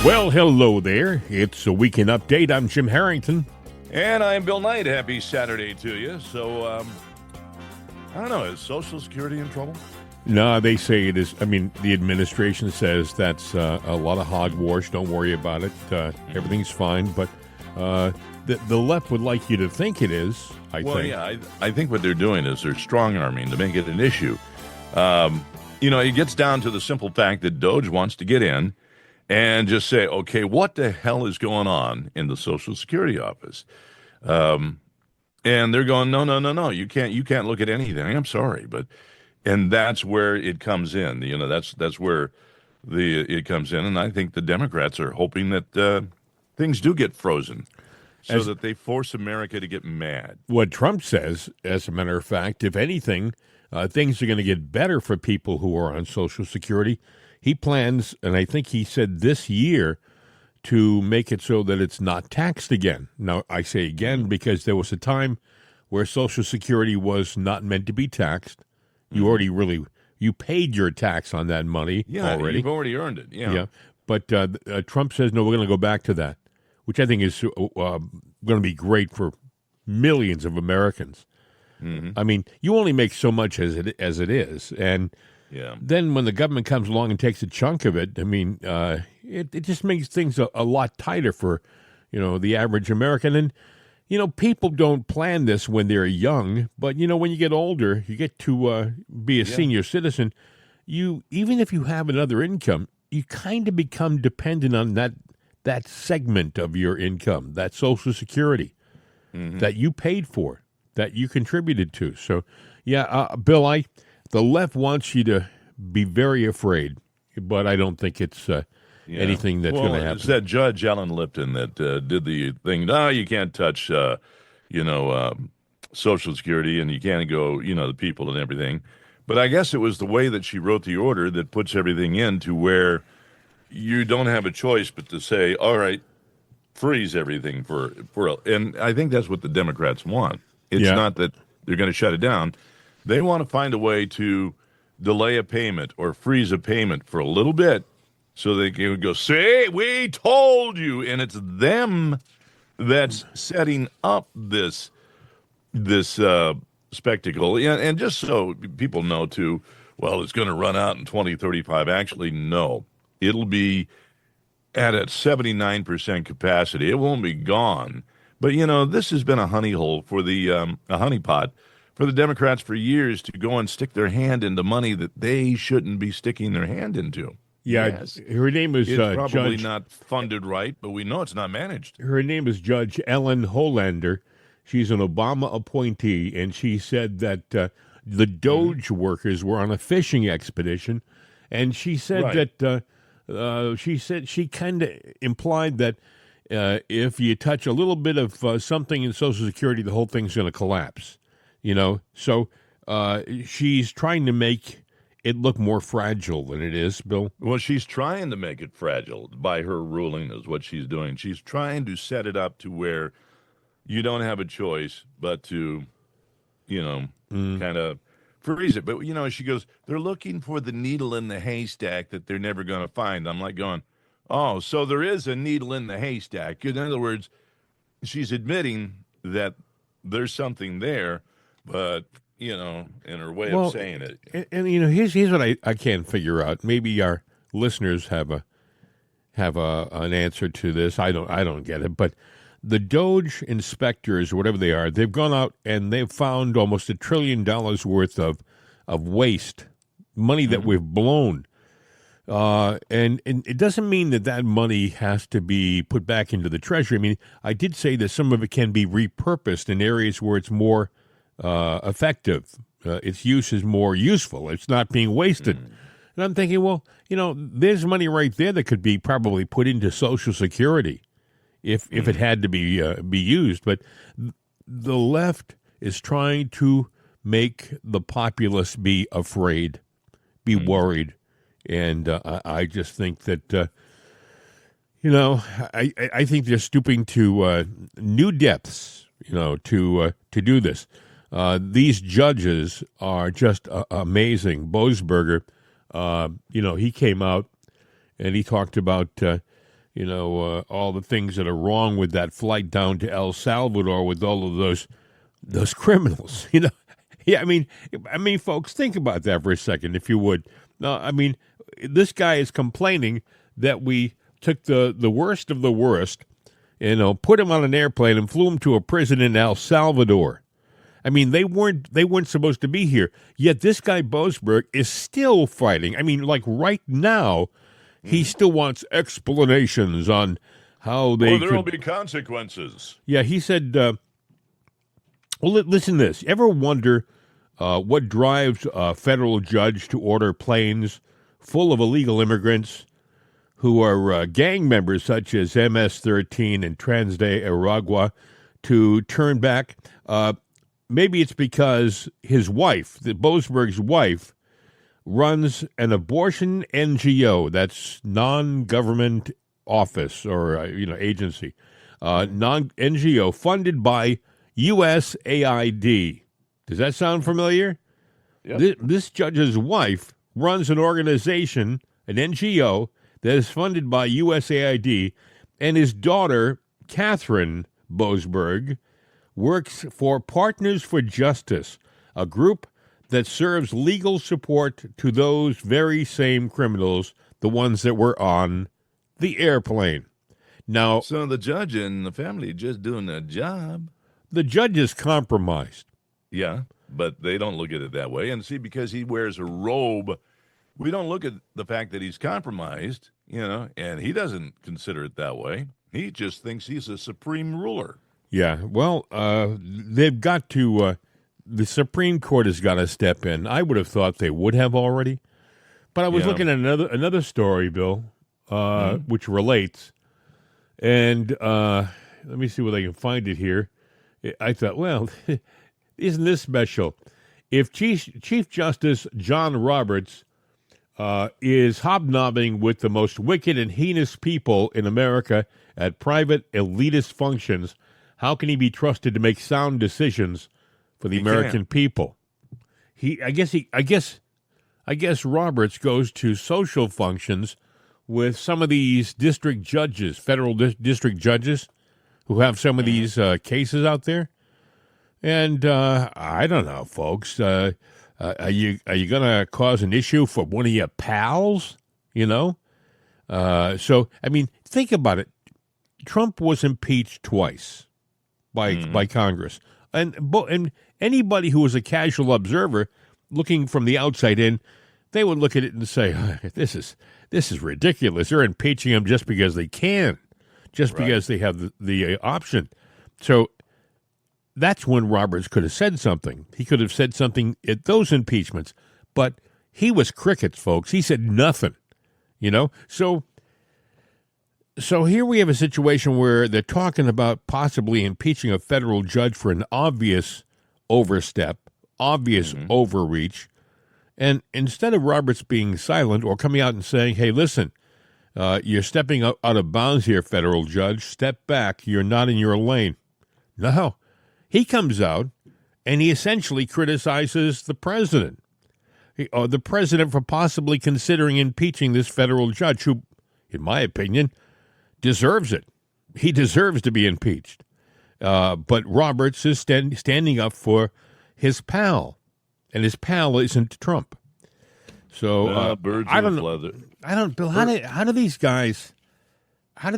Well, hello there. It's a weekend update. I'm Jim Harrington. And I'm Bill Knight. Happy Saturday to you. So, I don't know, is Social Security in trouble? No, they say it is. I mean, the administration says that's a lot of hogwash. Don't worry about it. Everything's fine. But the left would like you to think it is, I think. Yeah, I think what they're doing is they're strong-arming to make it an issue. It gets down to the simple fact that DOJ wants to get in and just say, okay, what the hell is going on in the Social Security office? And they're going, no, you can't look at anything. I'm sorry, and that's where it comes in. That's where it comes in, and I think the Democrats are hoping that things do get frozen, so that they force America to get mad. What Trump says, as a matter of fact, if anything, things are going to get better for people who are on Social Security. He plans, and I think he said this year, to make it so that it's not taxed again. Now, I say again because there was a time where Social Security was not meant to be taxed. You paid your tax on that money already. You've already earned it. Yeah. But Trump says, no, we're going to go back to that, which I think is going to be great for millions of Americans. Mm-hmm. I mean, you only make so much as it is, and then when the government comes along and takes a chunk of it, I mean, it just makes things a lot tighter for, the average American. And, people don't plan this when they're young, but, when you get older, you get to be a senior citizen, even if you have another income, you kind of become dependent on that segment of your income, that Social Security that you paid for, that you contributed to. So, Bill, the left wants you to be very afraid, but I don't think it's anything that's going to happen. It's that Judge Ellen Lipton that did the thing. No, you can't touch, Social Security, and you can't go, the people and everything. But I guess it was the way that she wrote the order that puts everything in to where you don't have a choice but to say, all right, freeze everything for. And I think that's what the Democrats want. It's not that they're going to shut it down. They want to find a way to delay a payment or freeze a payment for a little bit so they can go, see, we told you. And it's them that's setting up this spectacle. And just so people know, too, well, it's going to run out in 2035. Actually, no. It'll be at a 79% capacity. It won't be gone. But, this has been a honey hole for a honeypot for the Democrats for years to go and stick their hand into money that they shouldn't be sticking their hand into. Yeah, yes. Her name is it's probably Judge, not funded right, but we know it's not managed. Her name is Judge Ellen Holander. She's an Obama appointee, and she said that the DOJ workers were on a fishing expedition, and she said that she kind of implied that if you touch a little bit of something in Social Security, the whole thing's going to collapse. So she's trying to make it look more fragile than it is, Bill. Well, she's trying to make it fragile by her ruling is what she's doing. She's trying to set it up to where you don't have a choice but to, kind of freeze it. But, she goes, they're looking for the needle in the haystack that they're never going to find. I'm like going, oh, so there is a needle in the haystack. In other words, she's admitting that there's something there, but, in her way of saying it. And here's what I can't figure out. Maybe our listeners have an answer to this. I don't get it. But the DOJ inspectors, or whatever they are, they've gone out and they've found almost $1 trillion worth of waste, money that we've blown. And it doesn't mean that money has to be put back into the Treasury. I mean, I did say that some of it can be repurposed in areas where it's more effective. Its use is more useful. It's not being wasted. And I'm thinking, well, there's money right there that could be probably put into Social Security if it had to be used. But the left is trying to make the populace be afraid, be worried. And I just think that, I think they're stooping to new depths, to do this. These judges are just amazing. Boasberger, he came out and he talked about all the things that are wrong with that flight down to El Salvador with all of those criminals. Yeah, folks, think about that for a second, if you would. No, this guy is complaining that we took the worst of the worst, put him on an airplane and flew him to a prison in El Salvador. They weren't supposed to be here. Yet this guy Boasberg is still fighting. Like right now, he still wants explanations on how they. Well, there will be consequences. Yeah, he said. Listen to this. Ever wonder what drives a federal judge to order planes full of illegal immigrants who are gang members such as MS-13 and Transde Aragua to turn back? Maybe it's because his wife, Boasberg's wife, runs an abortion NGO, that's non-government office or agency, non-NGO funded by USAID. Does that sound familiar? Yep. This judge's wife runs an organization, an NGO, that is funded by USAID, and his daughter, Catherine Boasberg, works for Partners for Justice, a group that serves legal support to those very same criminals, the ones that were on the airplane. Now, so the judge and the family just doing their job. The judge is compromised. Yeah, but they don't look at it that way. And see, because he wears a robe, we don't look at the fact that he's compromised, and he doesn't consider it that way. He just thinks he's a supreme ruler. Yeah, well, they've got to, the Supreme Court has got to step in. I would have thought they would have already. But I was looking at another story, Bill, which relates. And let me see whether I can find it here. I thought, well, isn't this special? If Chief Justice John Roberts is hobnobbing with the most wicked and heinous people in America at private elitist functions, how can he be trusted to make sound decisions for the American people? I guess Roberts goes to social functions with some of these district judges, federal district judges, who have some of these cases out there. And I don't know, folks. Are you going to cause an issue for one of your pals? So think about it. Trump was impeached twice by Congress, and anybody who was a casual observer looking from the outside in, they would look at it and say, "This is ridiculous. They're impeaching him just because they can, because they have the option." So that's when Roberts could have said something. He could have said something at those impeachments, but he was crickets, folks. He said nothing. So here we have a situation where they're talking about possibly impeaching a federal judge for an obvious overstep, obvious overreach. And instead of Roberts being silent or coming out and saying, hey, listen, you're stepping out of bounds here, federal judge. Step back. You're not in your lane. No. He comes out and he essentially criticizes the president. The president for possibly considering impeaching this federal judge who, in my opinion, deserves it. He deserves to be impeached. But Roberts is standing up for his pal, and his pal isn't Trump. So birds I don't of know. leather. I don't, Bill. How do these guys? How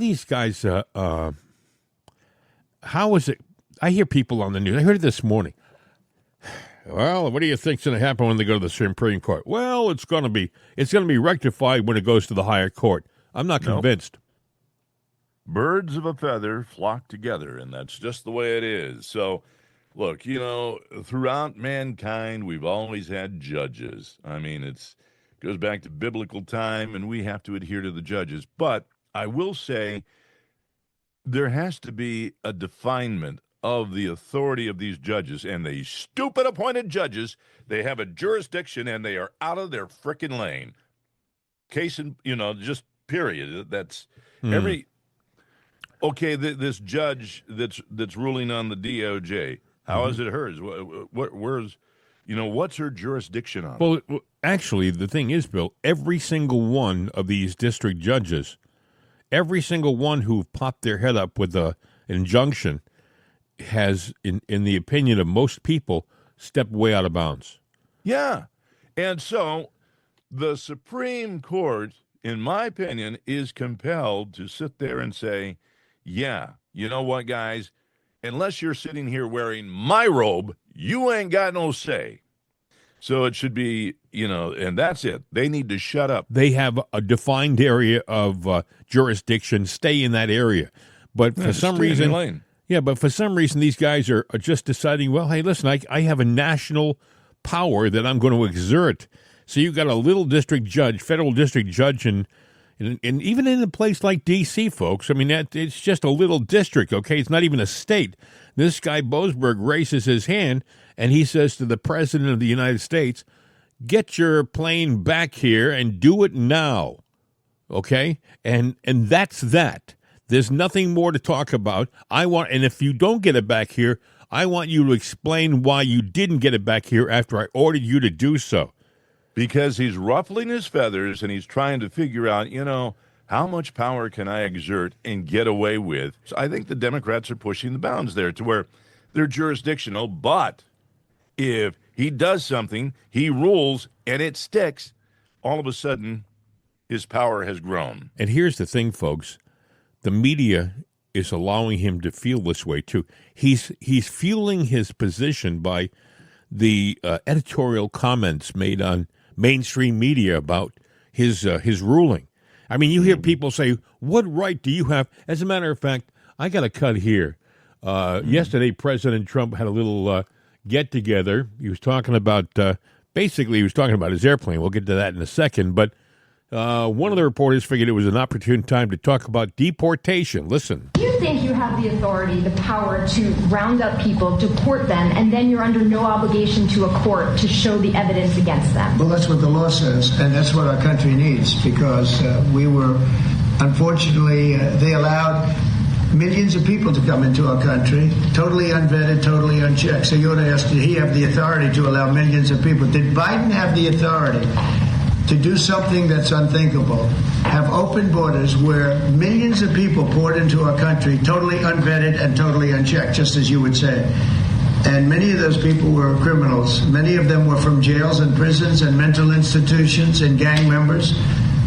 is it? I hear people on the news. I heard it this morning. Well, what do you think's going to happen when they go to the Supreme Court? Well, it's going to be rectified when it goes to the higher court. I'm not convinced. Birds of a feather flock together, and that's just the way it is. So, look, throughout mankind, we've always had judges. It goes back to biblical time, and we have to adhere to the judges. But I will say there has to be a definement of the authority of these judges, and these stupid appointed judges, they have a jurisdiction, and they are out of their frickin' lane. Case in, just period. That's every... Okay, this judge that's ruling on the DOJ, how is it hers? Where's, what's her jurisdiction on? Well, actually, the thing is, Bill, every single one of these district judges every single one who popped their head up with an injunction has, in the opinion of most people, stepped way out of bounds. Yeah. And so the Supreme Court, in my opinion, is compelled to sit there and say, yeah, you know what, guys? Unless you're sitting here wearing my robe, you ain't got no say. So it should be, and that's it. They need to shut up. They have a defined area of jurisdiction. Stay in that area. But for some reason, these guys are just deciding, well, hey, listen, I have a national power that I'm going to exert. So you've got a little district judge, federal district judge, and even in a place like D.C., folks, I mean, it's just a little district, okay? It's not even a state. This guy, Boasberg, raises his hand, and he says to the President of the United States, get your plane back here and do it now, okay? And that's that. There's nothing more to talk about. And if you don't get it back here, I want you to explain why you didn't get it back here after I ordered you to do so. Because he's ruffling his feathers and he's trying to figure out, how much power can I exert and get away with? So I think the Democrats are pushing the bounds there to where they're jurisdictional. But if he does something, he rules, and it sticks, all of a sudden his power has grown. And here's the thing, folks. The media is allowing him to feel this way, too. He's fueling his position by the editorial comments made on mainstream media about his ruling. I mean, you hear people say, what right do you have? As a matter of fact, I got a cut here. Yesterday, President Trump had a little get-together. He was talking about, basically, he was talking about his airplane. We'll get to that in a second. But one of the reporters figured it was an opportune time to talk about deportation. Listen. You think you have the authority, the power to round up people, deport them, and then you're under no obligation to a court to show the evidence against them? Well, that's what the law says, and that's what our country needs, because unfortunately, they allowed millions of people to come into our country, totally unvetted, totally unchecked. So you ought to ask, did he have the authority to allow millions of people? Did Biden have the authority to do something that's unthinkable, have open borders where millions of people poured into our country, totally unvetted and totally unchecked, just as you would say? And many of those people were criminals. Many of them were from jails and prisons and mental institutions and gang members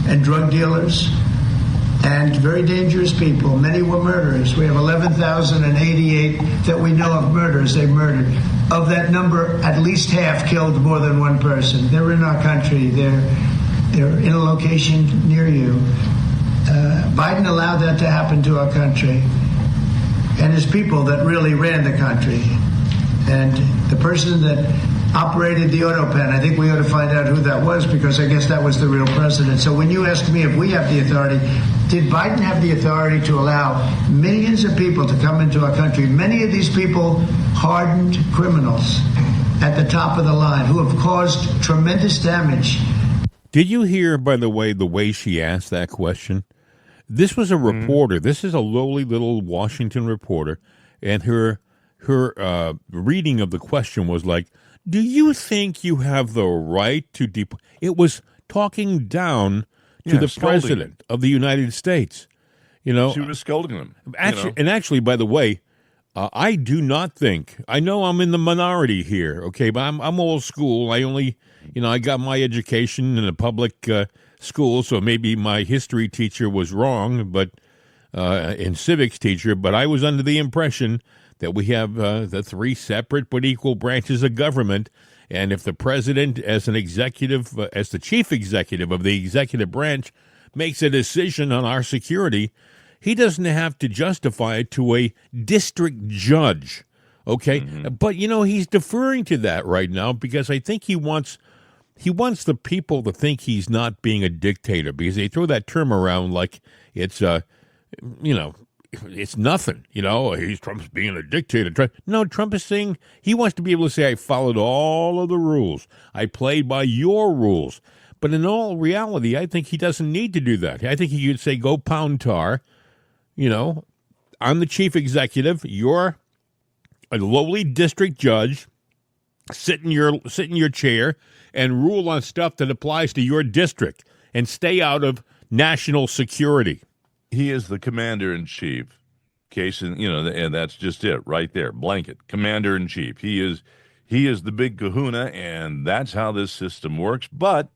and drug dealers and very dangerous people. Many were murderers. We have 11,088 that we know of murders they murdered. Of that number, at least half killed more than one person. They're in our country. They're in a location near you. Biden allowed that to happen to our country. And his people that really ran the country. And the person that operated the auto pen, I think we ought to find out who that was, because I guess that was the real president. So when you ask me if we have the authority, did Biden have the authority to allow millions of people to come into our country? Many of these people hardened criminals at the top of the line who have caused tremendous damage. Did you hear, by the way she asked that question? This was a reporter. This is a lowly little Washington reporter, and her reading of the question was like, do you think you have the right to deport? It was talking down to the president of the United States. She was scolding him. Actually, by the way, I do not think, I know I'm in the minority here, okay, but I'm old school. I only, I got my education in a public school, so maybe my history teacher was wrong, but and civics teacher, but I was under the impression that we have the three separate but equal branches of government, and if the president, as an executive, as the chief executive of the executive branch, makes a decision on our security, he doesn't have to justify it to a district judge, okay? But, he's deferring to that right now because I think he wants the people to think he's not being a dictator, because they throw that term around like it's, it's nothing, Trump's being a dictator. No, Trump is saying he wants to be able to say, I followed all of the rules. I played by your rules. But in all reality, I think he doesn't need to do that. I think he could say, go pound tar. I'm the chief executive. You're a lowly district judge. Sit in your chair and rule on stuff that applies to your district and stay out of national security. he is the commander in chief. Case, and and that's just it right there. Blanket, commander in chief. He is the big kahuna, and that's how this system works. But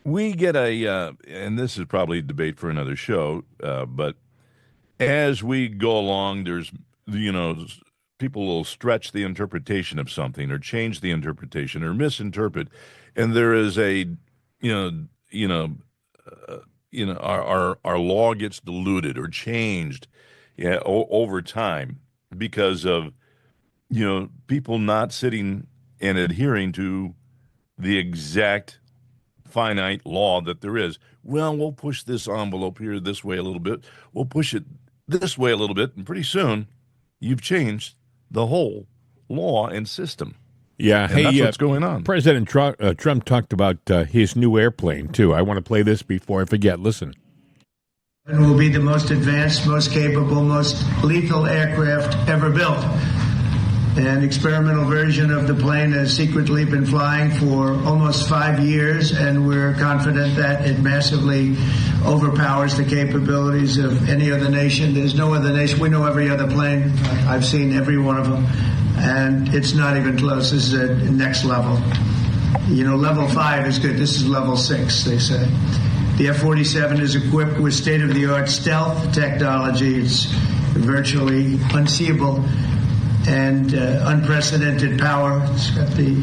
we get and this is probably a debate for another show. But as we go along, there's people will stretch the interpretation of something, or change the interpretation, or misinterpret, and there is our law gets diluted or changed, over time, because of people not sitting and adhering to the exact finite law that there is. Well, we'll push this envelope here this way a little bit. We'll push it this way a little bit, and pretty soon you've changed the whole law and system. Yeah, and that's what's going on. President Trump talked about his new airplane, too. I want to play this before I forget. Listen. It will be the most advanced, most capable, most lethal aircraft ever built. An experimental version of the plane has secretly been flying for almost 5 years, and we're confident that it massively overpowers the capabilities of any other nation. There's no other nation. We know every other plane. I've seen every one of them, and it's not even close. This is a next level. Level 5 is good. This is level 6, they say. The F-47 is equipped with state-of-the-art stealth technology. It's virtually unseeable and unprecedented power. It's got the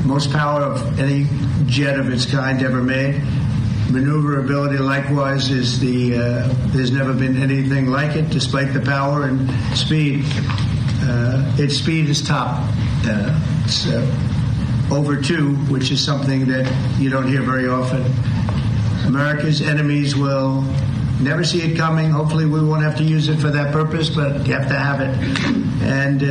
most power of any jet of its kind ever made. Maneuverability, likewise, is there's never been anything like it, despite the power and speed. Its speed is top. It's over 2, which is something that you don't hear very often. America's enemies will never see it coming. Hopefully we won't have to use it for that purpose, but you have to have it. And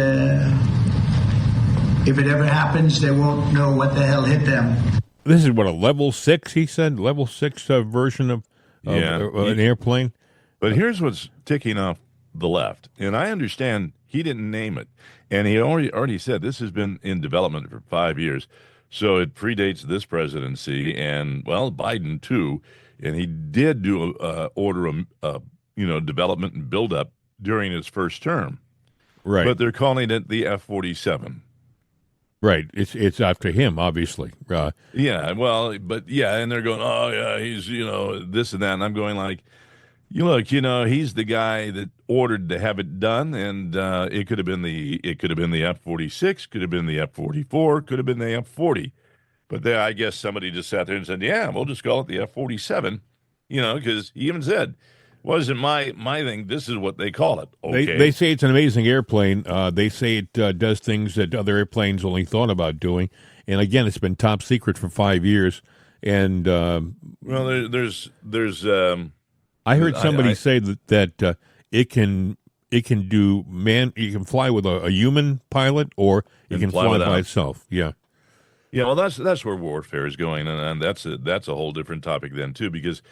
if it ever happens, they won't know what the hell hit them. This is what, a level 6, he said? Level 6 version of an airplane? But here's what's ticking off the left. And I understand he didn't name it. And he already said this has been in development for 5 years. So it predates this presidency and, well, Biden too. And he did do order development and buildup during his first term. Right. But they're calling it the F-47. Right. It's after him, obviously. Yeah. Well, but yeah, and they're going, oh yeah, he's this and that, and I'm going like, he's the guy that ordered to have it done, and it could have been the F-46, could have been the F-44, could have been the F-40. But I guess somebody just sat there and said, yeah, we'll just call it the F-47, because he even said, wasn't my thing, this is what they call it. Okay. They say it's an amazing airplane. They say it does things that other airplanes only thought about doing. And again, it's been top secret for 5 years. And well, there's I heard somebody say that it can do you can fly with a human pilot, or it can fly by itself. Yeah. Yeah, well, that's where warfare is going, and that's a whole different topic then too, because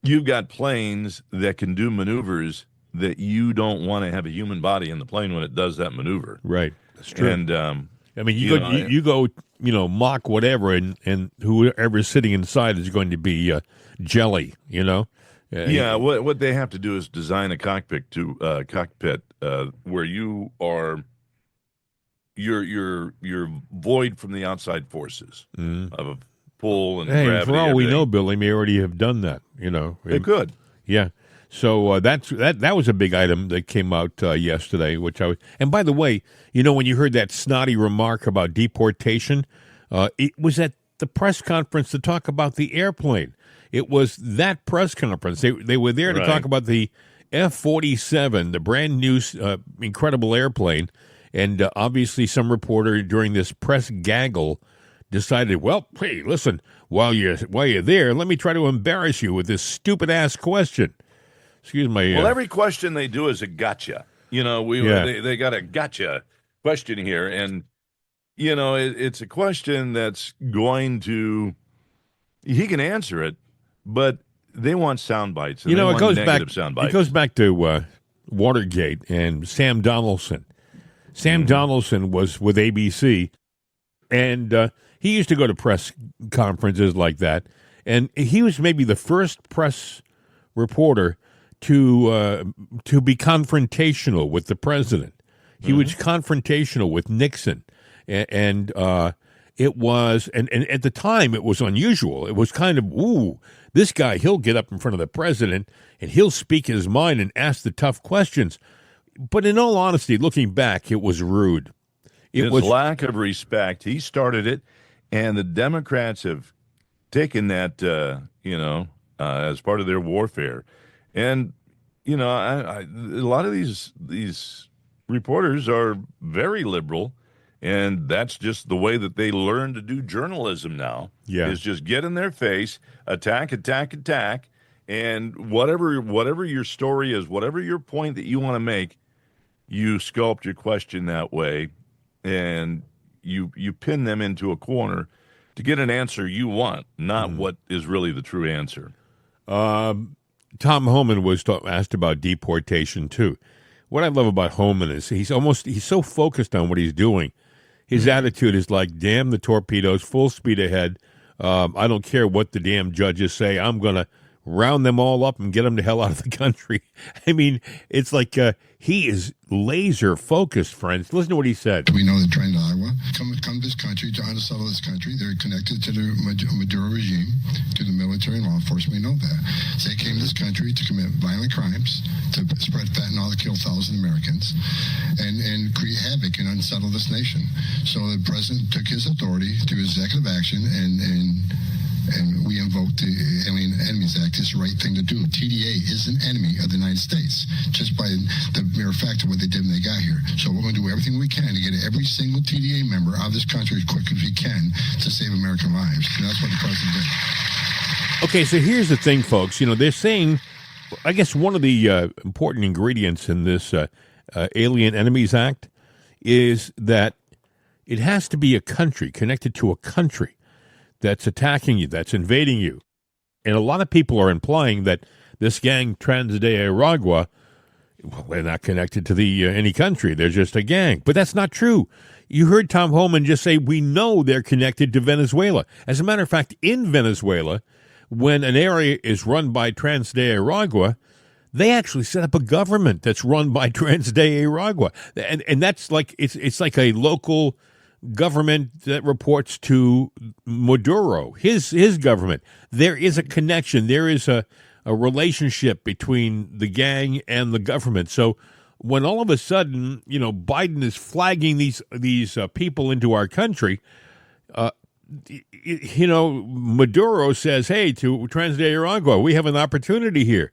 you've got planes that can do maneuvers that you don't want to have a human body in the plane when it does that maneuver. Right, that's true. And I mean, you go Mach whatever, and whoever's sitting inside is going to be jelly. Yeah, what they have to do is design a cockpit where you are. You're void from the outside forces of pull and gravity. For all we know, Bill, they may already have done that. They could. Yeah. So that was a big item that came out yesterday. And by the way, when you heard that snotty remark about deportation, it was at the press conference to talk about the airplane. It was that press conference. They were there to talk about the F-47, the brand new incredible airplane. And obviously some reporter during this press gaggle decided, well, hey, listen, while you're there, let me try to embarrass you with this stupid-ass question. Excuse me. Well, every question they do is a gotcha. They got a gotcha question here. And, it's a question that's going to – he can answer it, but they want sound bites. And it goes back to Watergate and Sam Donaldson. Sam Donaldson was with ABC, and he used to go to press conferences like that, and he was maybe the first press reporter to be confrontational with the president. He was confrontational with Nixon, and it was, and at the time it was unusual. It was kind of, ooh, this guy, he'll get up in front of the president and he'll speak his mind and ask the tough questions. But in all honesty, looking back, it was rude. It was lack of respect. He started it, and the Democrats have taken that, as part of their warfare. And, a lot of these reporters are very liberal, and that's just the way that they learn to do journalism now. Yeah. Is just get in their face, attack, and whatever your story is, whatever your point that you want to make, you sculpt your question that way, and you pin them into a corner to get an answer you want, not what is really the true answer. Tom Homan was asked about deportation too. What I love about Homan is he's so focused on what he's doing. His attitude is like, damn the torpedoes, full speed ahead. I don't care what the damn judges say. I'm going to round them all up and get them the hell out of the country. I mean, it's like he is laser focused, friends. Listen to what he said. We know they're trying to Iowa. Come to this country, trying to settle this country. They're connected to the Maduro regime, to the military and law enforcement. We know that. So they came to this country to commit violent crimes, to spread fentanyl, to kill thousands of Americans, and create havoc and unsettle this nation. So the president took his authority through executive action, and we invoked the Alien Enemies Act. It's the right thing to do. TDA is an enemy of the United States, just by the mere fact of what they did when they got here. So we're going to do everything we can to get every single TDA member out of this country as quick as we can to save American lives. And that's what the president did. Okay, so here's the thing, folks. They're saying, I guess one of the important ingredients in this Alien Enemies Act is that it has to be a country, connected to a country that's attacking you, that's invading you. And a lot of people are implying that this gang, Trans de Aragua, well, they're not connected to any country. They're just a gang. But that's not true. You heard Tom Homan just say, we know they're connected to Venezuela. As a matter of fact, in Venezuela, when an area is run by Trans de Aragua, they actually set up a government that's run by Trans de Aragua. And that's like, it's like a local government that reports to Maduro, his government. There is a connection. There is a relationship between the gang and the government. So when all of a sudden, Biden is flagging these people into our country, Maduro says, hey, to Trans de Aragua, we have an opportunity here.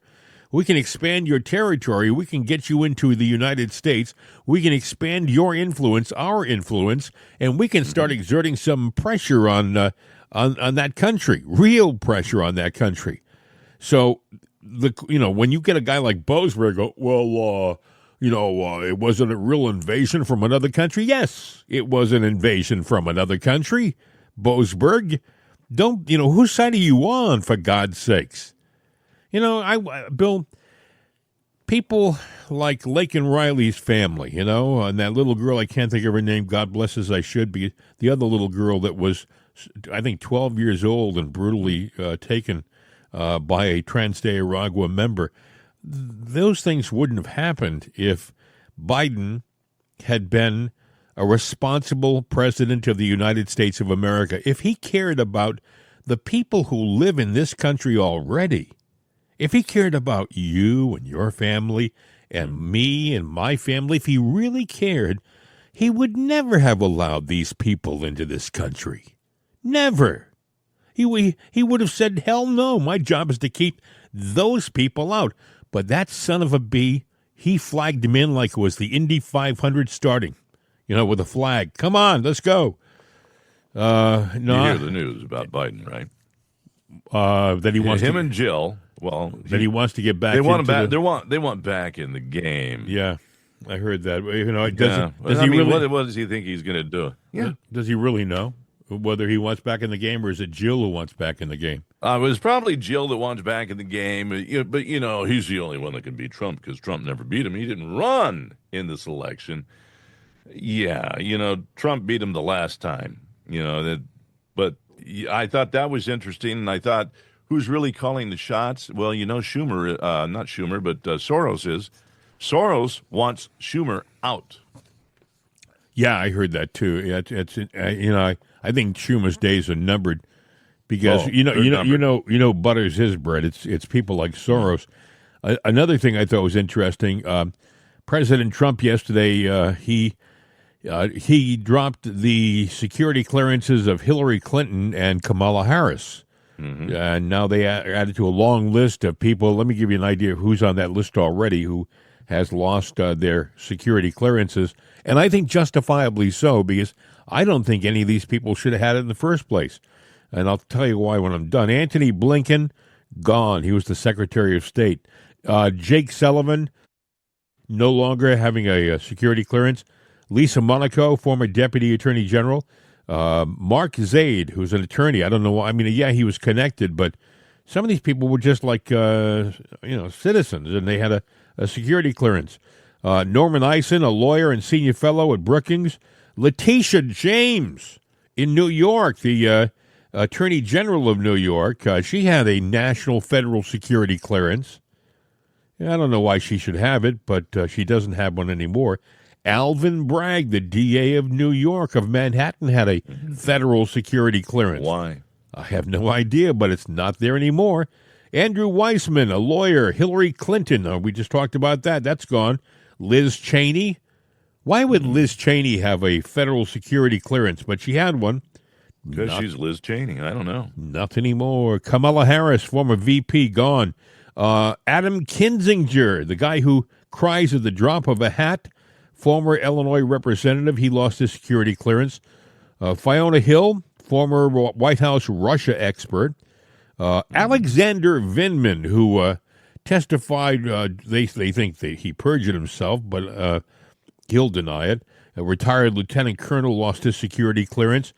We can expand your territory. We can get you into the United States. We can expand your influence, our influence, and we can start exerting some pressure on that country, real pressure on that country. So, when you get a guy like Boasberg go, well, it wasn't a real invasion from another country. Yes, it was an invasion from another country. Boasberg, whose side are you on, for God's sakes? Bill, people like Lake and Riley's family, and that little girl, I can't think of her name, God bless as I should be, the other little girl that was, I think, 12 years old and brutally taken by a Trans de Aragua member. Those things wouldn't have happened if Biden had been a responsible president of the United States of America. If he cared about the people who live in this country already, if he cared about you and your family and me and my family, if he really cared, he would never have allowed these people into this country. Never. He would have said, hell no, my job is to keep those people out. But that son of a bee, he flagged him in like it was the Indy 500 starting, with a flag. Come on, let's go. No, you hear the news about Biden, right? That he wants him and Jill. Well, he wants to get back. They want him back. They want back in the game. Yeah, I heard that. What does he think he's going to do? Yeah, does he really know whether he wants back in the game, or is it Jill who wants back in the game? It was probably Jill that wants back in the game. But he's the only one that can beat Trump because Trump never beat him. He didn't run in this election. Yeah, Trump beat him the last time. But I thought that was interesting, and I thought, who's really calling the shots? Well, Schumer, not Schumer, but Soros is. Soros wants Schumer out. Yeah, I heard that too. Yeah, I think Schumer's days are numbered because butters his bread. It's people like Soros. Another thing I thought was interesting. President Trump yesterday he dropped the security clearances of Hillary Clinton and Kamala Harris. Mm-hmm. And now they added to a long list of people. Let me give you an idea of who's on that list already who has lost their security clearances. And I think justifiably so, because I don't think any of these people should have had it in the first place. And I'll tell you why when I'm done. Antony Blinken, gone. He was the Secretary of State. Jake Sullivan, no longer having a security clearance. Lisa Monaco, former Deputy Attorney General. Mark Zaid, who's an attorney. I don't know why. I mean, yeah, he was connected, but some of these people were just like, citizens, and they had a security clearance. Norman Eisen, a lawyer and senior fellow at Brookings. Letitia James in New York, the Attorney General of New York. She had a national federal security clearance. I don't know why she should have it, but she doesn't have one anymore. Alvin Bragg, the DA of New York, of Manhattan, had a federal security clearance. Why? I have no idea, but it's not there anymore. Andrew Weissman, a lawyer. Hillary Clinton, we just talked about that. That's gone. Liz Cheney. Why would Liz Cheney have a federal security clearance? But she had one. Because she's Liz Cheney. I don't know. Not anymore. Kamala Harris, former VP, gone. Adam Kinzinger, the guy who cries at the drop of a hat, former Illinois representative, he lost his security clearance. Fiona Hill, former White House Russia expert. Alexander Vindman, who testified, they think that he perjured himself, but he'll deny it. A retired lieutenant colonel lost his security clearance.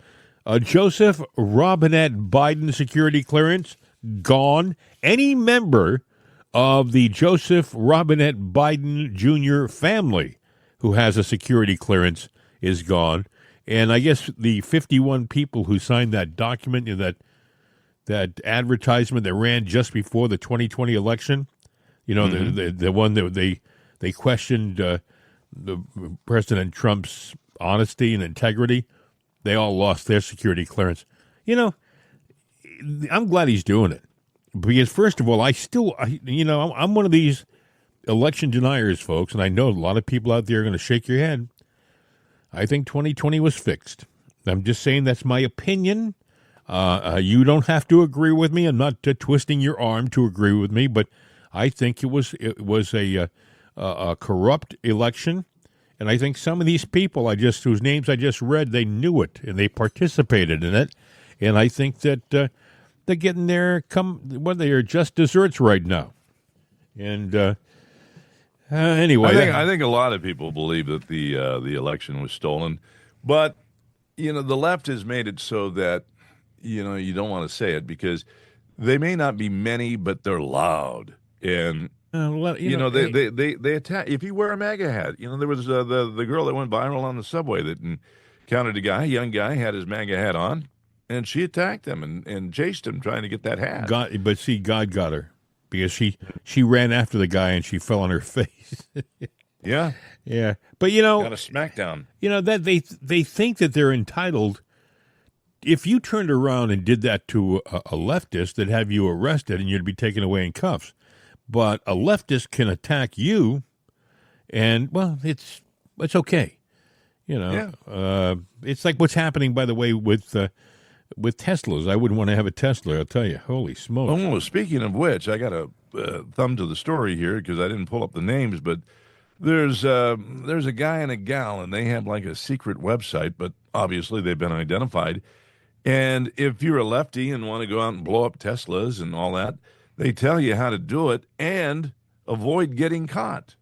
Joseph Robinette Biden security clearance, gone. Any member of the Joseph Robinette Biden Jr. family who has a security clearance is gone. And I guess the 51 people who signed that document, that advertisement that ran just before the 2020 election, the one that they questioned the President Trump's honesty and integrity, they all lost their security clearance. I'm glad he's doing it. Because, first of all, I'm one of these election deniers, folks, and I know a lot of people out there are going to shake your head. I think 2020 was fixed. I'm just saying that's my opinion. You don't have to agree with me. I'm not twisting your arm to agree with me, but I think it was a corrupt election. And I think some of these people whose names I just read, they knew it and they participated in it. And I think that they're getting they are just desserts right now. And anyway, I think a lot of people believe that the election was stolen, but the left has made it so that you don't want to say it because they may not be many, but they're loud. And they attack. If you wear a MAGA hat, there was the girl that went viral on the subway that encountered a young guy, had his MAGA hat on, and she attacked him and chased him trying to get that hat. God got her because she ran after the guy and she fell on her face. Yeah. But got a smackdown. That they think that they're entitled. If you turned around and did that to a leftist, they'd have you arrested and you'd be taken away in cuffs. But a leftist can attack you, and it's okay. It's like what's happening, by the way, with Teslas. I wouldn't want to have a Tesla. I'll tell you. Holy smokes! Oh, speaking of which, I got a thumb to the story here because I didn't pull up the names, but there's a guy and a gal, and they have like a secret website, but obviously they've been identified. And if you're a lefty and want to go out and blow up Teslas and all that, they tell you how to do it and avoid getting caught.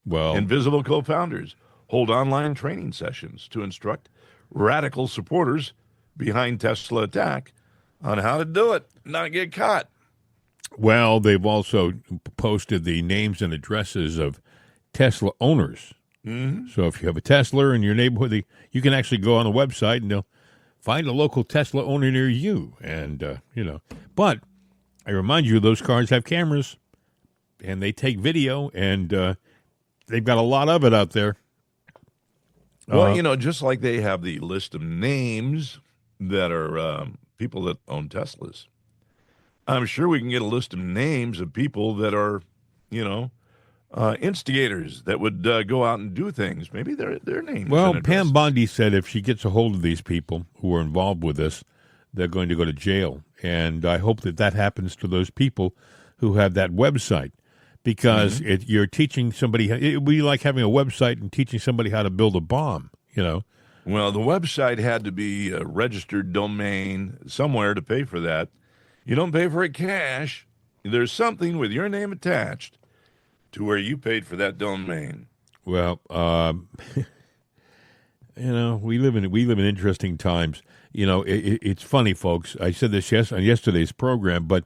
Well, Invisible co-founders hold online training sessions to instruct radical supporters behind Tesla attack on how to do it, not get caught. Well, they've also posted the names and addresses of Tesla owners. Mm-hmm. So if you have a Tesla in your neighborhood, you can actually go on the website and they'll find a local Tesla owner near you. And, but I remind you, those cars have cameras, and they take video, and they've got a lot of it out there. Well, just like they have the list of names that are people that own Teslas, I'm sure we can get a list of names of people that are, instigators that would go out and do things. Maybe their names. Well, Pam Bondi said if she gets a hold of these people who are involved with this, they're going to go to jail. And I hope that happens to those people who have that website, because you're teaching somebody. It would be like having a website and teaching somebody how to build a bomb, Well, the website had to be a registered domain somewhere to pay for that. You don't pay for it cash. There's something with your name attached to where you paid for that domain. Well, we live in interesting times. It's funny, folks. I said this on yesterday's program, but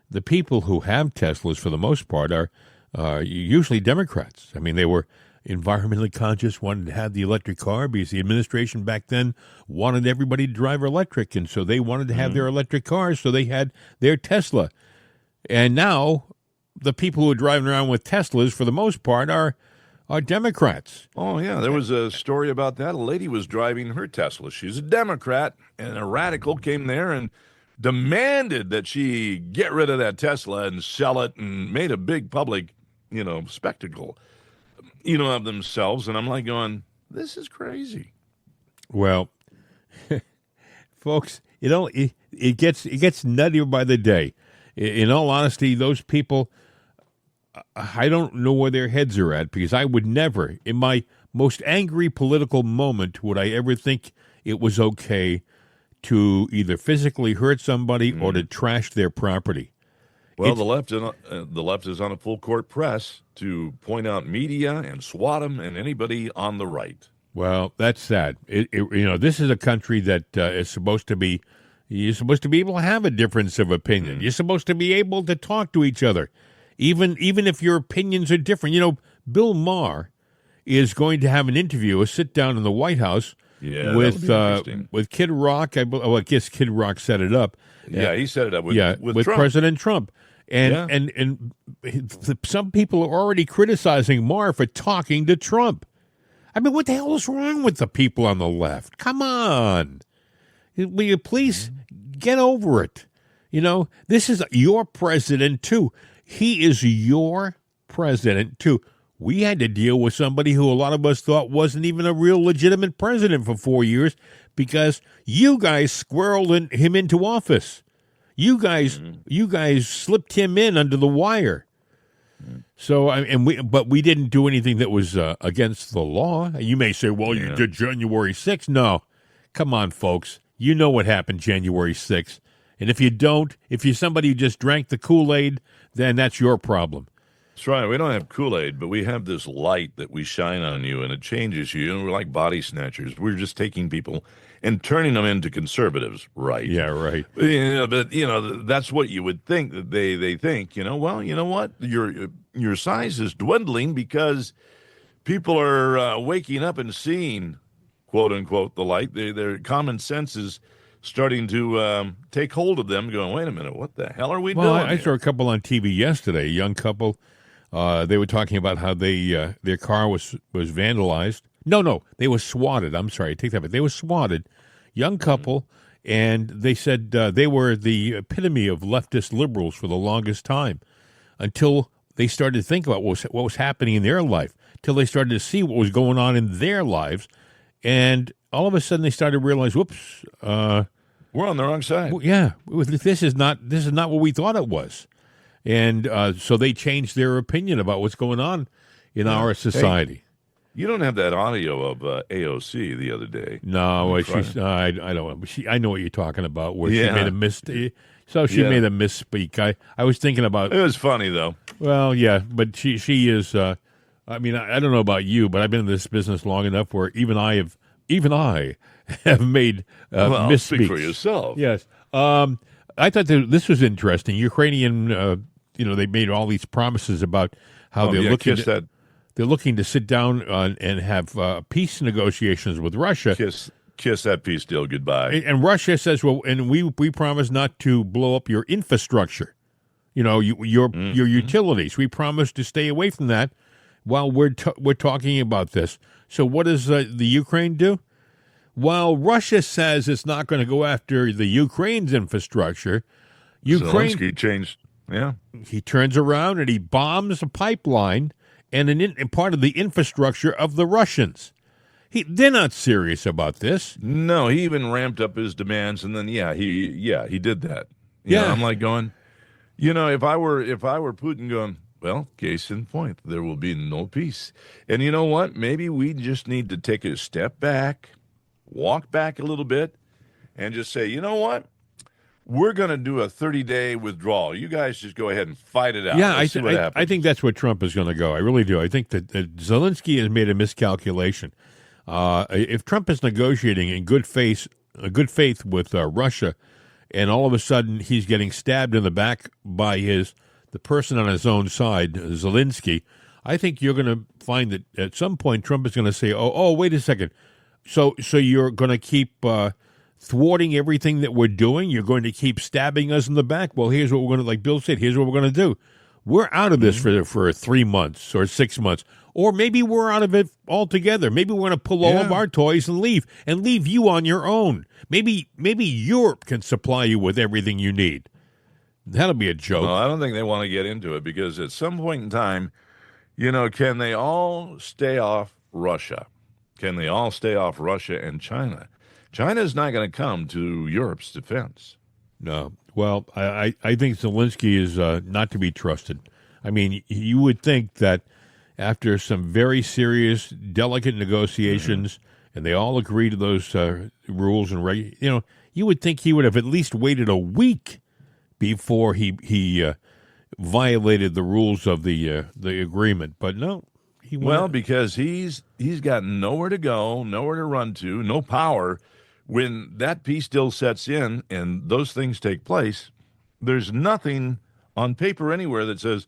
the people who have Teslas, for the most part, are usually Democrats. I mean, they were environmentally conscious, wanted to have the electric car because the administration back then wanted everybody to drive electric, and so they wanted to have their electric cars, so they had their Tesla. And now the people who are driving around with Teslas, for the most part, are Democrats. Oh, yeah. There was a story about that. A lady was driving her Tesla. She's a Democrat, and a radical came there and demanded that she get rid of that Tesla and sell it, and made a big public, spectacle, of themselves. And I'm like going, this is crazy. Well, folks, it gets nuttier by the day. In all honesty, those people, I don't know where their heads are at, because I would never, in my most angry political moment, would I ever think it was okay to either physically hurt somebody or to trash their property. Well, the left is on a full court press to point out media and swat them and anybody on the right. Well, that's sad. This is a country that is supposed to be. You're supposed to be able to have a difference of opinion. You're supposed to be able to talk to each other, even if your opinions are different. Bill Maher is going to have an interview, a sit down in the White House. Yeah, with Kid Rock. I guess Kid Rock set it up. Yeah, he set it up with Trump. President Trump. And some people are already criticizing Maher for talking to Trump. I mean, what the hell is wrong with the people on the left? Come on. Will you please get over it? This is your president, too. He is your president, too. We had to deal with somebody who a lot of us thought wasn't even a real legitimate president for 4 years, because you guys squirreled him into office. You guys slipped him in under the wire. So, but we didn't do anything that was against the law. You may say, well, you did January 6th. No. Come on, folks. You know what happened January 6th. And if you don't, if you're somebody who just drank the Kool-Aid, then that's your problem. That's right. We don't have Kool-Aid, but we have this light that we shine on you, and it changes you. And we're like body snatchers. We're just taking people and turning them into conservatives, right? Yeah, right. But that's what you would think that they think. Well, you know what? Your size is dwindling because people are waking up and seeing, quote unquote, the light. Their common sense is starting to take hold of them. Going, wait a minute, what the hell are we doing? I saw a couple on TV yesterday. A young couple. They were talking about how their car was vandalized. No, they were swatted. I'm sorry, take that back. They were swatted. Young couple, and they said they were the epitome of leftist liberals for the longest time, until they started to think about what was happening in their life, till they started to see what was going on in their lives, and all of a sudden they started to realize, whoops, we're on the wrong side. Yeah, this is not what we thought it was. And so they changed their opinion about what's going on in our society. Hey, you don't have that audio of AOC the other day. No, I don't. I know what you're talking about. Where she made a mistake. So she made a misspeak. I was thinking about. It was funny though. Well, yeah, but she is. I don't know about you, but I've been in this business long enough where even I have made misspeaks. Speak for yourself. Yes. I thought that this was interesting. Ukrainian. They made all these promises about how they're looking to sit down and have peace negotiations with Russia. Kiss that peace deal goodbye. And Russia says, well, and we promise not to blow up your infrastructure. Your utilities. We promised to stay away from that while we're talking about this. So what does the Ukraine do? While Russia says it's not going to go after the Ukraine's infrastructure, Zelensky changed. Yeah. He turns around and he bombs a pipeline and part of the infrastructure of the Russians. They're not serious about this. No, he even ramped up his demands, and then he did that. You know, I'm like going, if I were Putin going, well, case in point, there will be no peace. And you know what? Maybe we just need to take a step back, walk back a little bit, and just say, you know what? We're going to do a 30-day withdrawal. You guys just go ahead and fight it out. Yeah, Let's see what happens. I think that's where Trump is going to go. I really do. I think that Zelensky has made a miscalculation. If Trump is negotiating in good faith with Russia, and all of a sudden he's getting stabbed in the back by the person on his own side, Zelensky, I think you're going to find that at some point Trump is going to say, "Oh, wait a second. So you're going to keep thwarting everything that we're doing? You're going to keep stabbing us in the back? Well, here's what we're going to, like Bill said, here's what we're going to do. We're out of this for 3 months or 6 months. Or maybe we're out of it altogether. Maybe we're going to pull all of our toys and leave you on your own. Maybe Europe can supply you with everything you need." That'll be a joke. Well, I don't think they want to get into it because at some point in time, can they all stay off Russia? Can they all stay off Russia and China? China's not going to come to Europe's defense. No. Well, I think Zelensky is not to be trusted. I mean, you would think that after some very serious, delicate negotiations, and they all agree to those rules and you would think he would have at least waited a week before he violated the rules of the agreement. But no, because he's got nowhere to go, nowhere to run to, no power. When that peace deal sets in and those things take place, there's nothing on paper anywhere that says,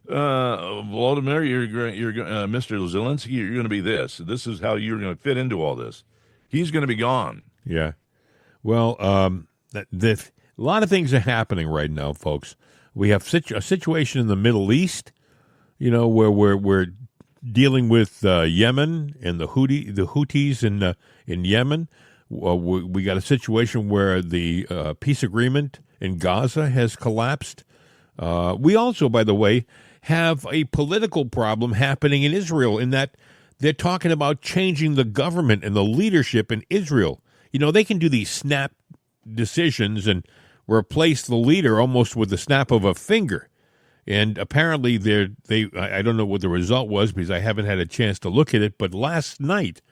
Vladimir, you're Mr. Zelensky, you're going to be this. This is how you're going to fit into all this. He's going to be gone. Yeah. Well, a lot of things are happening right now, folks. We have a situation in the Middle East, where we're dealing with Yemen and the Houthis in Yemen. We got a situation where the peace agreement in Gaza has collapsed. We also, by the way, have a political problem happening in Israel in that they're talking about changing the government and the leadership in Israel. They can do these snap decisions and replace the leader almost with the snap of a finger. And apparently I don't know what the result was because I haven't had a chance to look at it, but last night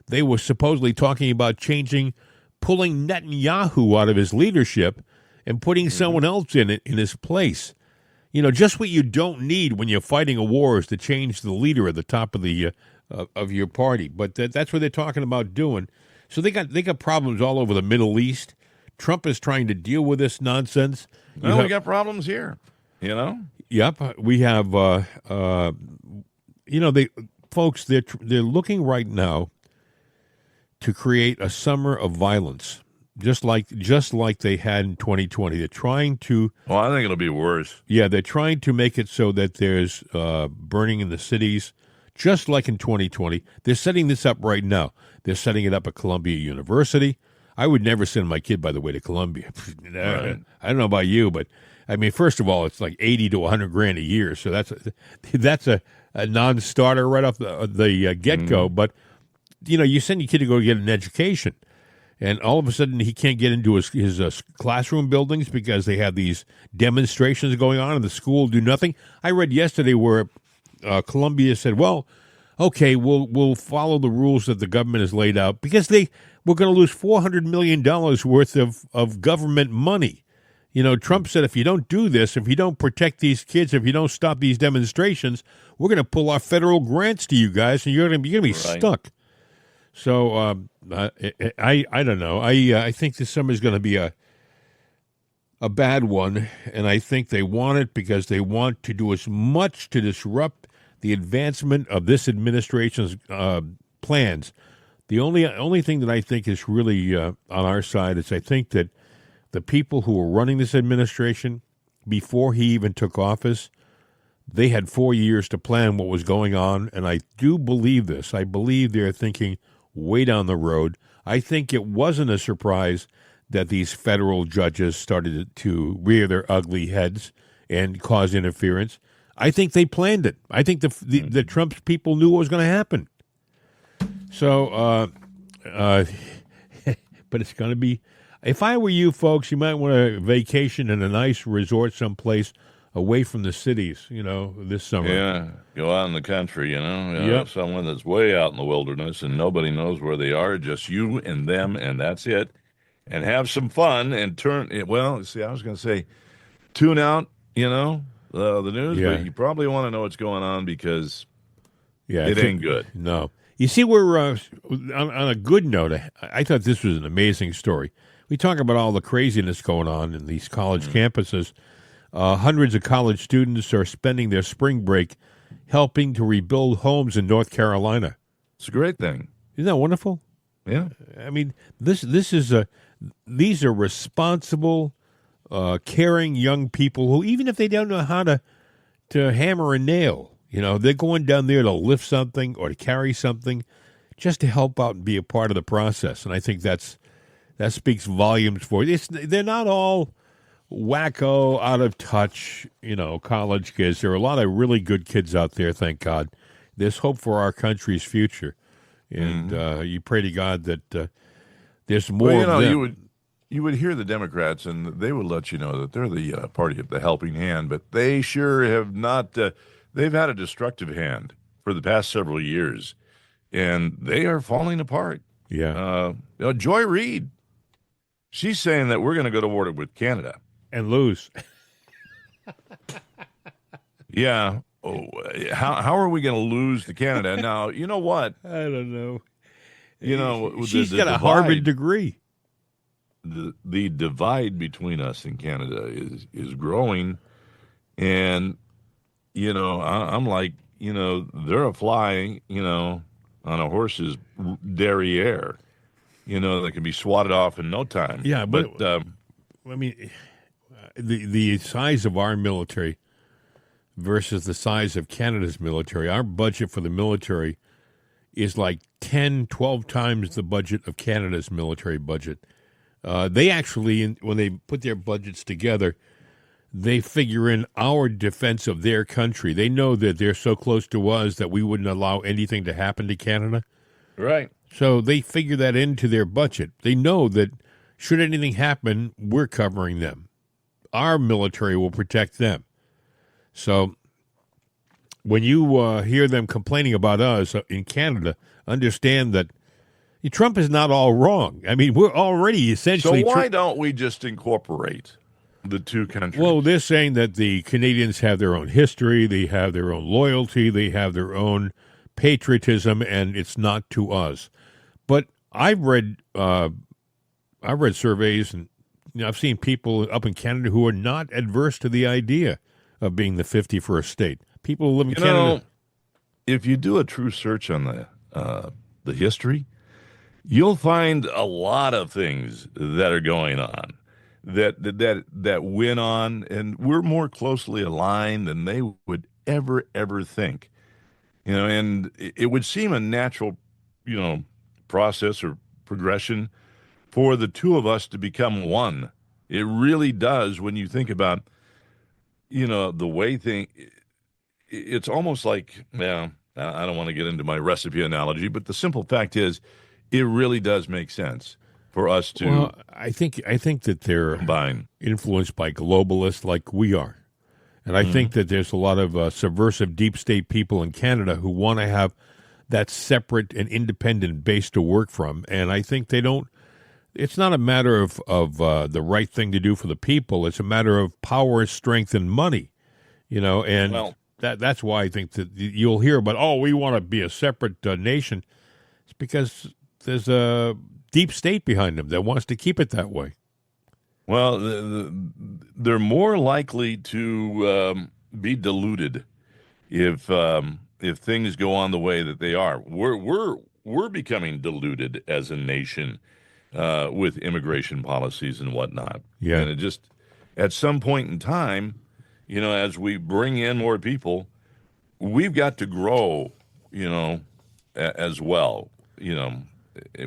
they were supposedly talking about pulling Netanyahu out of his leadership and putting someone else in his place. Just what you don't need when you're fighting a war is to change the leader at the top of of your party. But that's what they're talking about doing. So they got problems all over the Middle East. Trump is trying to deal with this nonsense. Well, we got problems here. Yep, we have. Folks, they're looking right now to create a summer of violence, just like they had in 2020. They're trying to. Well, I think it'll be worse. Yeah, they're trying to make it so that there's burning in the cities, just like in 2020. They're setting this up right now. They're setting it up at Columbia University. I would never send my kid, by the way, to Columbia. Right. I don't know about you, but I mean, first of all, it's like $80,000 to $100,000 a year, so that's a non-starter right off the get-go. But you send your kid to go get an education, and all of a sudden he can't get into his classroom buildings because they have these demonstrations going on, and the school do nothing. I read yesterday where Columbia said, "Well, okay, we'll follow the rules that the government has laid out because we're going to lose $400 million worth of government money." Trump said, if you don't do this, if you don't protect these kids, if you don't stop these demonstrations, we're going to pull our federal grants to you guys, and you're going to be stuck. So I don't know. I think this summer is going to be a bad one, and I think they want it because they want to do as much to disrupt the advancement of this administration's plans. The only thing that I think is really on our side is I think that the people who are running this administration before he even took office, they had 4 years to plan what was going on, and I do believe this. I believe they're thinking way down the road. I think it wasn't a surprise that these federal judges started to rear their ugly heads and cause interference. I think they planned it. I think the Trump's people knew what was going to happen. So, but it's going to be. If I were you folks, you might want to vacation in a nice resort someplace away from the cities, this summer. Yeah, go out in the country, Yep. Someone that's way out in the wilderness and nobody knows where they are, just you and them, and that's it. And have some fun and I was going to say, tune out, the news, Yeah. but you probably want to know what's going on because Yeah, it ain't good. No. You see, we're on a good note. I thought this was an amazing story. We talk about all the craziness going on in these college campuses. Hundreds of college students are spending their spring break helping to rebuild homes in North Carolina. It's a great thing. Isn't that wonderful? Yeah. I mean, these are responsible, caring young people who, even if they don't know how to hammer a nail, they're going down there to lift something or to carry something just to help out and be a part of the process. And I think that speaks volumes for it. They're not all wacko, out of touch, college kids. There are a lot of really good kids out there, thank God. There's hope for our country's future. And you pray to God that there's more of them. You would hear the Democrats, and they would let you know that they're the party of the helping hand, but they sure have not. They've had a destructive hand for the past several years, and they are falling apart. Yeah. Joy Reid, she's saying that we're going to go to war with Canada. And lose. Yeah. Oh, how are we going to lose to Canada? Now, you know what? I don't know. She's got a Harvard degree. The divide between us and Canada is growing, and I'm like, they're a fly, on a horse's derriere, that can be swatted off in no time. Yeah, but I mean, the size of our military versus the size of Canada's military, our budget for the military is like 10, 12 times the budget of Canada's military budget. They actually, when they put their budgets together, they figure in our defense of their country. They know that they're so close to us that we wouldn't allow anything to happen to Canada. Right. So they figure that into their budget. They know that should anything happen, we're covering them. Our military will protect them. So when you hear them complaining about us in Canada, understand that Trump is not all wrong. I mean, we're already essentially... So why don't we just incorporate the two countries? Well, they're saying that the Canadians have their own history, they have their own loyalty, they have their own patriotism, and it's not to us. But I've read surveys, and I've seen people up in Canada who are not adverse to the idea of being the 51st state. People who live in Canada. If you do a true search on the history, you'll find a lot of things that are going on that went on, and we're more closely aligned than they would ever think. And it would seem a natural, process or progression for the two of us to become one. It really does when you think about, the way it's almost like, I don't want to get into my recipe analogy, but the simple fact is it really does make sense for us to I think that they're combine. Influenced by globalists like we are. And I think that there's a lot of subversive deep state people in Canada who want to have that separate and independent base to work from. And I think they don't. It's not a matter of the right thing to do for the people. It's a matter of power, strength, and money. And that's why I think that you'll hear about, we want to be a separate nation. It's because there's a deep state behind them that wants to keep it that way. Well, they're more likely to be diluted if things go on the way that they are. We're becoming diluted as a nation with immigration policies and whatnot. Yeah, and at some point in time, as we bring in more people, we've got to grow, as well.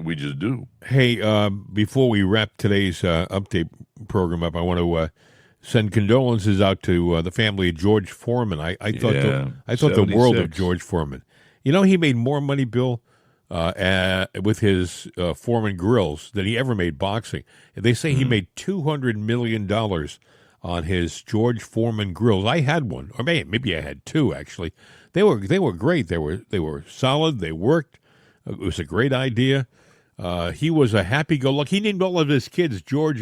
We just do. Hey, before we wrap today's update program up, I want to send condolences out to the family of George Foreman. I thought the world of George Foreman. He made more money, Bill, with his Foreman grills than he ever made boxing. They say he made $200 million on his George Foreman grills. I had one, or maybe I had two actually. They were great. They were solid. They worked. It was a great idea. He was a happy-go-lucky. He named all of his kids George.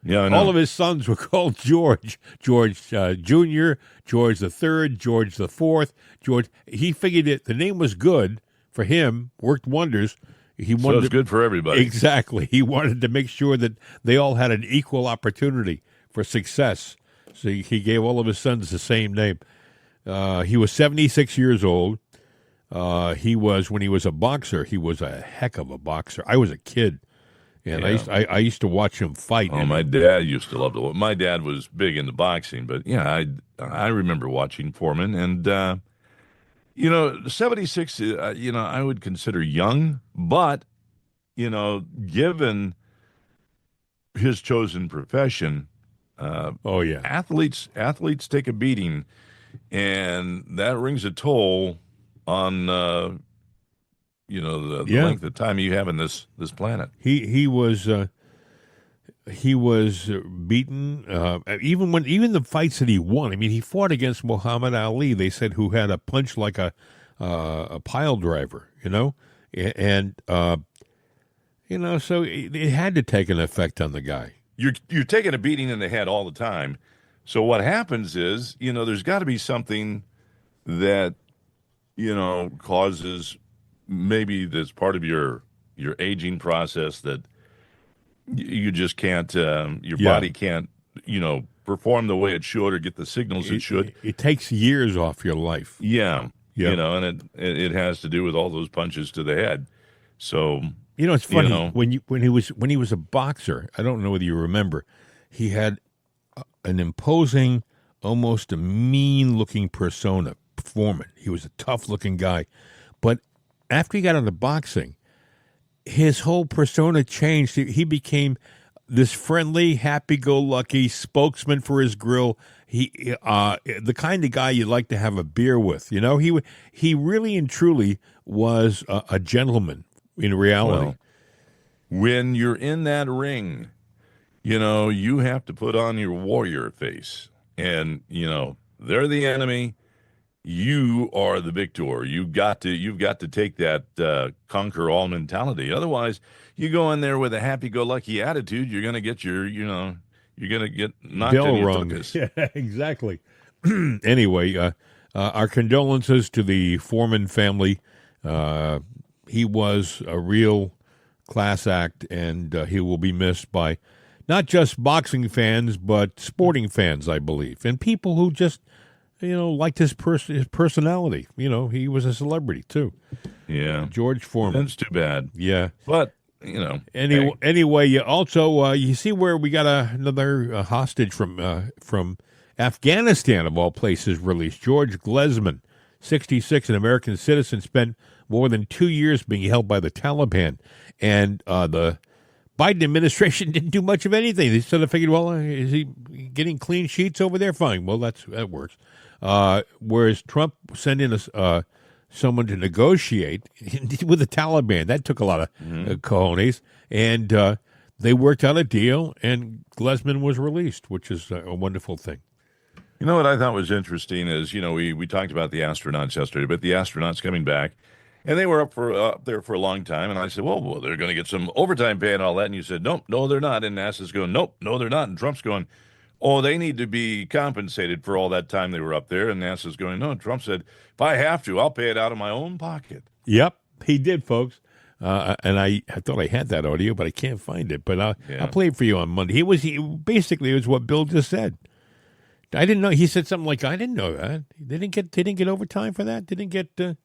Yeah, I know. All of his sons were called George. George Jr., George the Third, George the Fourth. George. He figured the name was good for him. Worked wonders. So it's good for everybody. Exactly. He wanted to make sure that they all had an equal opportunity for success. So he gave all of his sons the same name. He was 76 years old. When he was a boxer, he was a heck of a boxer. I was a kid, and I used to watch him fight. Oh, my dad used to love to. My dad was big into boxing, but I remember watching Foreman, and 76. I would consider young, but given his chosen profession, athletes take a beating, and that rings a toll on the length of time you have in this planet. He was beaten even the fights that he won. I mean, he fought against Muhammad Ali. They said who had a punch like a pile driver. So it had to take an effect on the guy. You're taking a beating in the head all the time. So what happens is there's got to be something that causes maybe that's part of your aging process that you just can't, your body can't, perform the way it should or get the signals it should. It takes years off your life. Yeah. And it has to do with all those punches to the head. So, it's funny when he was a boxer, I don't know whether you remember, he had an imposing, almost a mean-looking persona. Foreman. He was a tough-looking guy. But after he got into boxing, his whole persona changed. He became this friendly, happy-go-lucky spokesman for his grill. He, the kind of guy you'd like to have a beer with. He really and truly was a gentleman in reality. Well, when you're in that ring, you have to put on your warrior face. And, they're the enemy. You are the victor. You've got to take that conquer all mentality. Otherwise, you go in there with a happy-go-lucky attitude, you're going to get you're going to get knocked in your tuchus. Yeah, exactly. Anyway, our condolences to the Foreman family. He was a real class act, and he will be missed by not just boxing fans, but sporting fans, I believe, and people who just liked his personality. He was a celebrity too. Yeah, George Foreman. That's too bad. Yeah, but Anyway, you see where we got another hostage from Afghanistan of all places released. George Glesman, 66, an American citizen, spent more than 2 years being held by the Taliban, and the Biden administration didn't do much of anything. They sort of figured, well, is he getting clean sheets over there? Fine. Well, that works. Whereas Trump sent in someone to negotiate with the Taliban. That took a lot of cojones. And they worked out a deal, and Glesman was released, which is a wonderful thing. You know what I thought was interesting is, we talked about the astronauts yesterday, but the astronauts coming back, and they were up there for a long time. And I said, well, they're going to get some overtime pay and all that. And you said, nope, no, they're not. And NASA's going, nope, no, they're not. And Trump's going, oh, they need to be compensated for all that time they were up there. And NASA's going, no. Trump said, if I have to, I'll pay it out of my own pocket. Yep, he did, folks. And I thought I had that audio, but I can't find it. But I'll play it for you on Monday. It was what Bill just said. I didn't know. He said something like, I didn't know that. They didn't get overtime for that? They didn't get...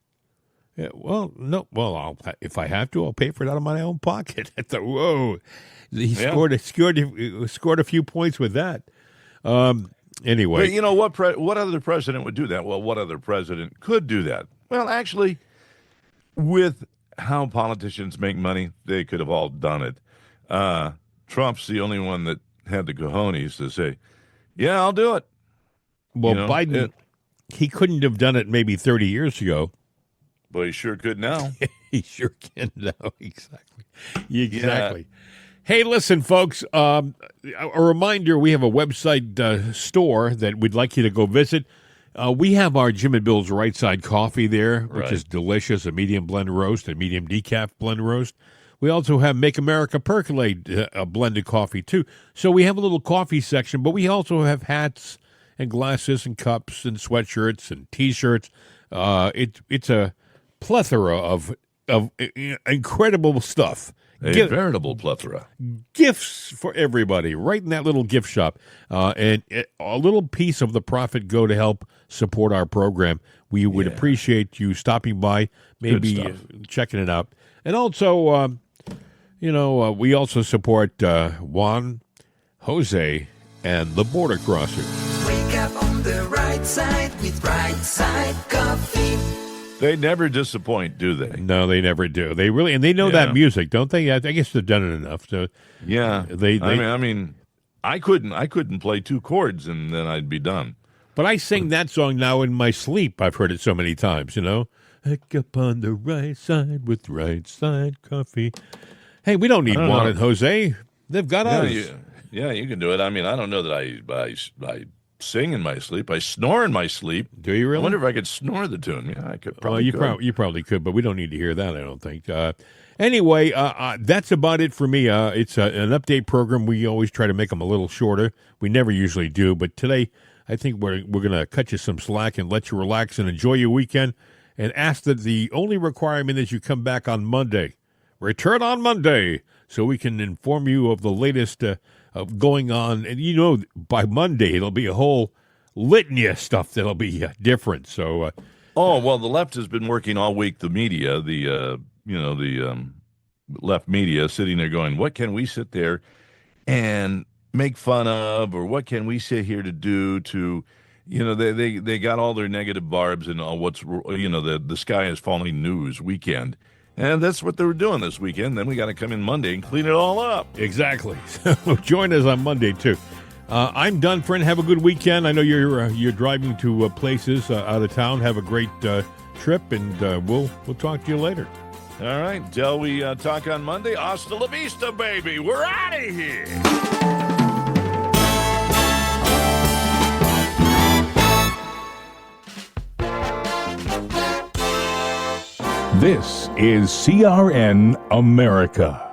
well, no. Well, if I have to, I'll pay for it out of my own pocket. I thought, whoa. He scored a few points with that. Anyway, But you know what? What other president would do that? Well, what other president could do that? Well, actually, with how politicians make money, they could have all done it. Trump's the only one that had the cojones to say, "Yeah, I'll do it." well, Biden, he couldn't have done it maybe 30 years ago. But he sure could now. He sure can now. Exactly. Exactly. Hey, listen, folks, a reminder, we have a website store that we'd like you to go visit. We have our Jim and Bill's Right Side coffee there, which is delicious, a medium blend roast, a medium decaf blend roast. We also have Make America Percolate, a blended coffee, too. So we have a little coffee section, but we also have hats and glasses and cups and sweatshirts and T-shirts. It's a plethora of incredible stuff. A veritable plethora. Gifts for everybody, right in that little gift shop. And a little piece of the profit go to help support our program. We would appreciate you stopping by, maybe checking it out. And also, we also support Juan, Jose, and the Border Crossers. Wake up on the right side with Right Side Coffee. They never disappoint, do they? No, they never do. They really, and they know that music, don't they? I guess they've done it enough. So yeah, they I mean, I couldn't play 2 chords and then I'd be done. But I sing that song now in my sleep. I've heard it so many times. Wake up on the right side with Right Side Coffee. Hey, we don't need Juan and Jose. They've got us. You can do it. I mean, I don't know that I sing in my sleep. I snore in my sleep. Do you really? I wonder if I could snore the tune. Yeah, I could probably. You probably could, but we don't need to hear that, I don't think. Anyway, that's about it for me. It's an update program. We always try to make them a little shorter. We never usually do, but today I think we're going to cut you some slack and let you relax and enjoy your weekend, and ask that the only requirement is you come back on Monday. Return on Monday, so we can inform you of the latest of going on. And by Monday it'll be a whole litany of stuff that'll be different. So, well, the left has been working all week. The media, the left media, sitting there going, "What can we sit there and make fun of, or what can we sit here to do to?" They got all their negative barbs and all the sky is falling news weekend. And that's what they were doing this weekend. Then we got to come in Monday and clean it all up. Exactly. So join us on Monday, too. I'm done, friend. Have a good weekend. I know you're driving to places out of town. Have a great trip, and we'll talk to you later. All right. Till we talk on Monday. Hasta la vista, baby. We're out of here. This is CRN America.